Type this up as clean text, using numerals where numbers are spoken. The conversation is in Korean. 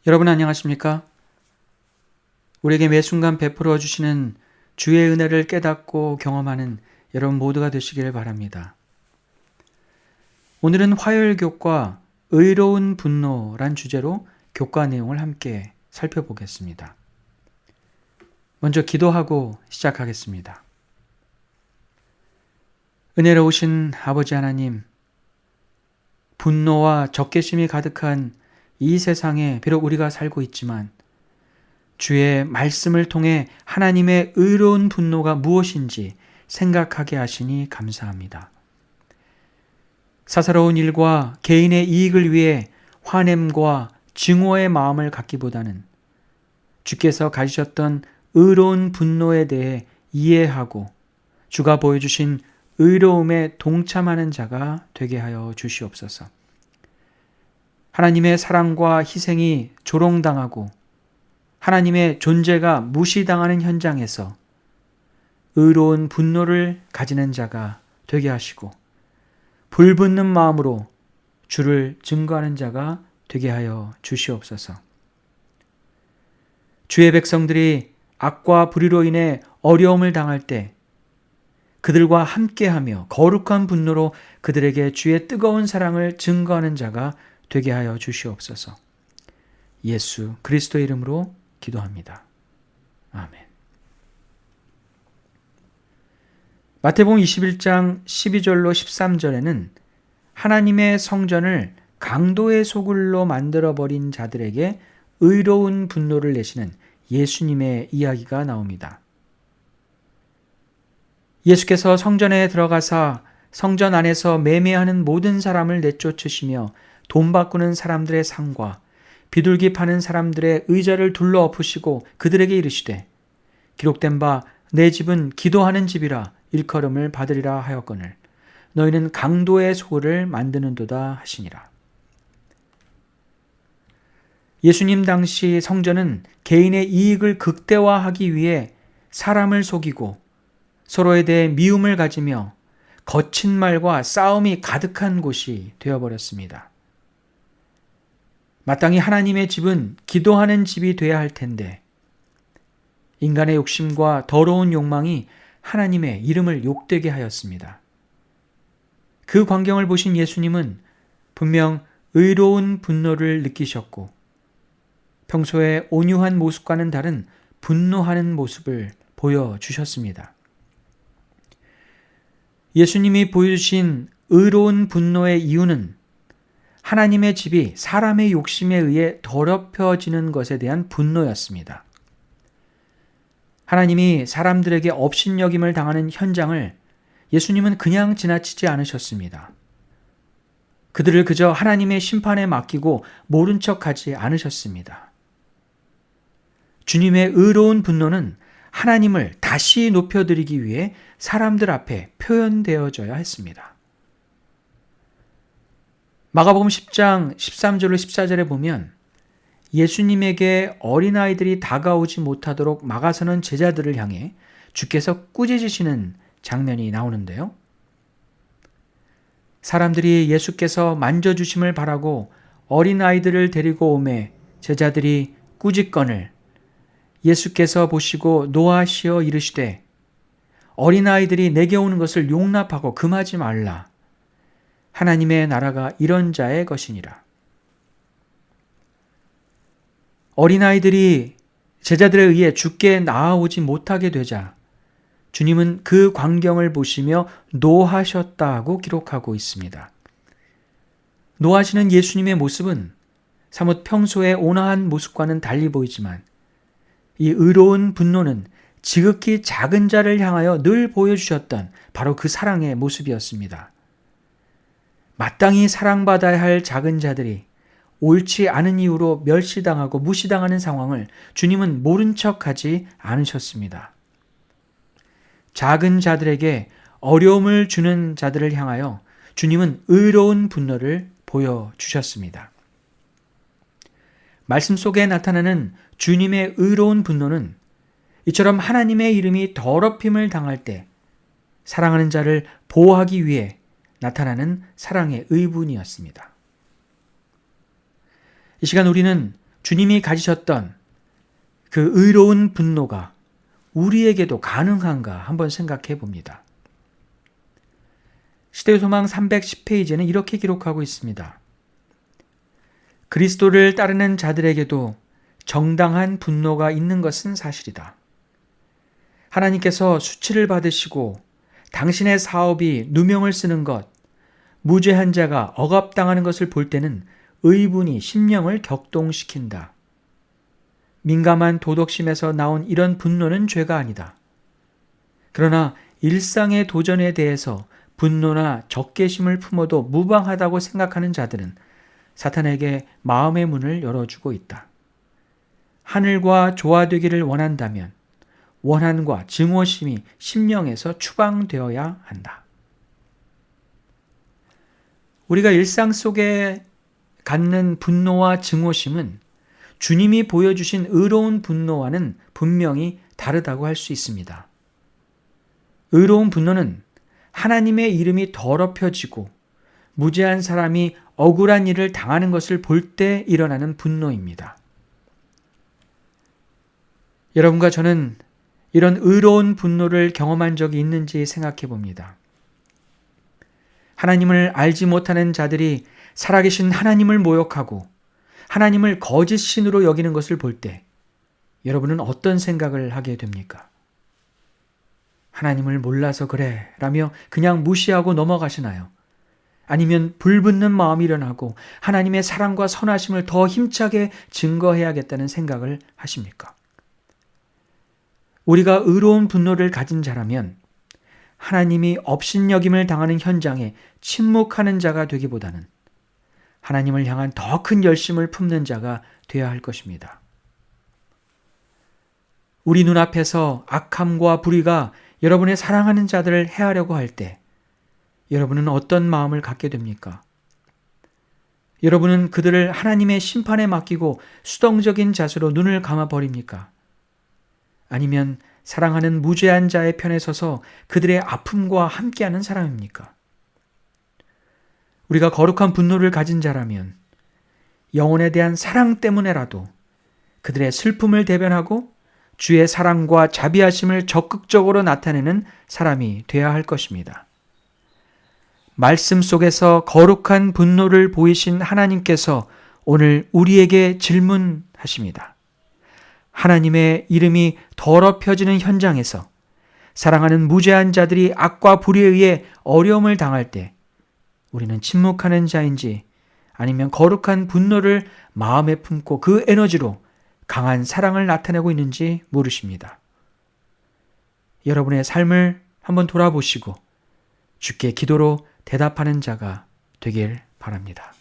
여러분 안녕하십니까? 우리에게 매 순간 베풀어 주시는 주의 은혜를 깨닫고 경험하는 여러분 모두가 되시길 바랍니다. 오늘은 화요일 교과 의로운 분노란 주제로 교과 내용을 함께 살펴보겠습니다. 먼저 기도하고 시작하겠습니다. 은혜로우신 아버지 하나님, 분노와 적개심이 가득한 이 세상에 비록 우리가 살고 있지만 주의 말씀을 통해 하나님의 의로운 분노가 무엇인지 생각하게 하시니 감사합니다. 사사로운 일과 개인의 이익을 위해 화냄과 증오의 마음을 갖기보다는 주께서 가지셨던 의로운 분노에 대해 이해하고 주가 보여주신 의로움에 동참하는 자가 되게 하여 주시옵소서. 하나님의 사랑과 희생이 조롱당하고 하나님의 존재가 무시당하는 현장에서 의로운 분노를 가지는 자가 되게 하시고 불붙는 마음으로 주를 증거하는 자가 되게 하여 주시옵소서. 주의 백성들이 악과 불의로 인해 어려움을 당할 때 그들과 함께하며 거룩한 분노로 그들에게 주의 뜨거운 사랑을 증거하는 자가 되게 하여 주시옵소서. 예수 그리스도의 이름으로 기도합니다. 아멘. 마태복음 21장 12절로 13절에는 하나님의 성전을 강도의 소굴로 만들어버린 자들에게 의로운 분노를 내시는 예수님의 이야기가 나옵니다. 예수께서 성전에 들어가사 성전 안에서 매매하는 모든 사람을 내쫓으시며 돈 바꾸는 사람들의 상과 비둘기 파는 사람들의 의자를 둘러 엎으시고 그들에게 이르시되 기록된 바 내 집은 기도하는 집이라 일컬음을 받으리라 하였거늘 너희는 강도의 소굴을 만드는도다 하시니라. 예수님 당시 성전은 개인의 이익을 극대화하기 위해 사람을 속이고 서로에 대해 미움을 가지며 거친 말과 싸움이 가득한 곳이 되어버렸습니다. 마땅히 하나님의 집은 기도하는 집이 되어야 할 텐데 인간의 욕심과 더러운 욕망이 하나님의 이름을 욕되게 하였습니다. 그 광경을 보신 예수님은 분명 의로운 분노를 느끼셨고 평소에 온유한 모습과는 다른 분노하는 모습을 보여주셨습니다. 예수님이 보여주신 의로운 분노의 이유는 하나님의 집이 사람의 욕심에 의해 더럽혀지는 것에 대한 분노였습니다. 하나님이 사람들에게 업신여김을 당하는 현장을 예수님은 그냥 지나치지 않으셨습니다. 그들을 그저 하나님의 심판에 맡기고 모른 척하지 않으셨습니다. 주님의 의로운 분노는 하나님을 다시 높여드리기 위해 사람들 앞에 표현되어져야 했습니다. 마가복음 10장 13절로 14절에 보면 예수님에게 어린아이들이 다가오지 못하도록 막아서는 제자들을 향해 주께서 꾸짖으시는 장면이 나오는데요. 사람들이 예수께서 만져주심을 바라고 어린아이들을 데리고 오매 제자들이 꾸짖거늘 예수께서 보시고 노하시어 이르시되 어린아이들이 내게 오는 것을 용납하고 금하지 말라. 하나님의 나라가 이런 자의 것이니라. 어린아이들이 제자들에 의해 주께 나아오지 못하게 되자 주님은 그 광경을 보시며 노하셨다고 기록하고 있습니다. 노하시는 예수님의 모습은 사뭇 평소의 온화한 모습과는 달리 보이지만 이 의로운 분노는 지극히 작은 자를 향하여 늘 보여주셨던 바로 그 사랑의 모습이었습니다. 마땅히 사랑받아야 할 작은 자들이 옳지 않은 이유로 멸시당하고 무시당하는 상황을 주님은 모른 척하지 않으셨습니다. 작은 자들에게 어려움을 주는 자들을 향하여 주님은 의로운 분노를 보여주셨습니다. 말씀 속에 나타나는 주님의 의로운 분노는 이처럼 하나님의 이름이 더럽힘을 당할 때 사랑하는 자를 보호하기 위해 나타나는 사랑의 의분이었습니다. 이 시간 우리는 주님이 가지셨던 그 의로운 분노가 우리에게도 가능한가 한번 생각해 봅니다. 시대소망 310페이지에는 이렇게 기록하고 있습니다. 그리스도를 따르는 자들에게도 정당한 분노가 있는 것은 사실이다. 하나님께서 수치를 받으시고 당신의 사업이 누명을 쓰는 것, 무죄한 자가 억압당하는 것을 볼 때는 의분이 심령을 격동시킨다. 민감한 도덕심에서 나온 이런 분노는 죄가 아니다. 그러나 일상의 도전에 대해서 분노나 적개심을 품어도 무방하다고 생각하는 자들은 사탄에게 마음의 문을 열어주고 있다. 하늘과 조화되기를 원한다면 원한과 증오심이 심령에서 추방되어야 한다. 우리가 일상 속에 갖는 분노와 증오심은 주님이 보여주신 의로운 분노와는 분명히 다르다고 할 수 있습니다. 의로운 분노는 하나님의 이름이 더럽혀지고 무죄한 사람이 억울한 일을 당하는 것을 볼 때 일어나는 분노입니다. 여러분과 저는 이런 의로운 분노를 경험한 적이 있는지 생각해 봅니다. 하나님을 알지 못하는 자들이 살아계신 하나님을 모욕하고 하나님을 거짓 신으로 여기는 것을 볼 때 여러분은 어떤 생각을 하게 됩니까? 하나님을 몰라서 그래 라며 그냥 무시하고 넘어가시나요? 아니면 불붙는 마음이 일어나고 하나님의 사랑과 선하심을 더 힘차게 증거해야겠다는 생각을 하십니까? 우리가 의로운 분노를 가진 자라면 하나님이 업신여김을 당하는 현장에 침묵하는 자가 되기보다는 하나님을 향한 더 큰 열심을 품는 자가 되어야 할 것입니다. 우리 눈앞에서 악함과 불의가 여러분의 사랑하는 자들을 해하려고 할 때 여러분은 어떤 마음을 갖게 됩니까? 여러분은 그들을 하나님의 심판에 맡기고 수동적인 자세로 눈을 감아버립니까? 아니면 사랑하는 무죄한 자의 편에 서서 그들의 아픔과 함께하는 사람입니까? 우리가 거룩한 분노를 가진 자라면 영혼에 대한 사랑 때문에라도 그들의 슬픔을 대변하고 주의 사랑과 자비하심을 적극적으로 나타내는 사람이 되어야 할 것입니다. 말씀 속에서 거룩한 분노를 보이신 하나님께서 오늘 우리에게 질문하십니다. 하나님의 이름이 더럽혀지는 현장에서 사랑하는 무죄한 자들이 악과 불의에 의해 어려움을 당할 때 우리는 침묵하는 자인지 아니면 거룩한 분노를 마음에 품고 그 에너지로 강한 사랑을 나타내고 있는지 물으십니다. 여러분의 삶을 한번 돌아보시고 주께 기도로 대답하는 자가 되길 바랍니다.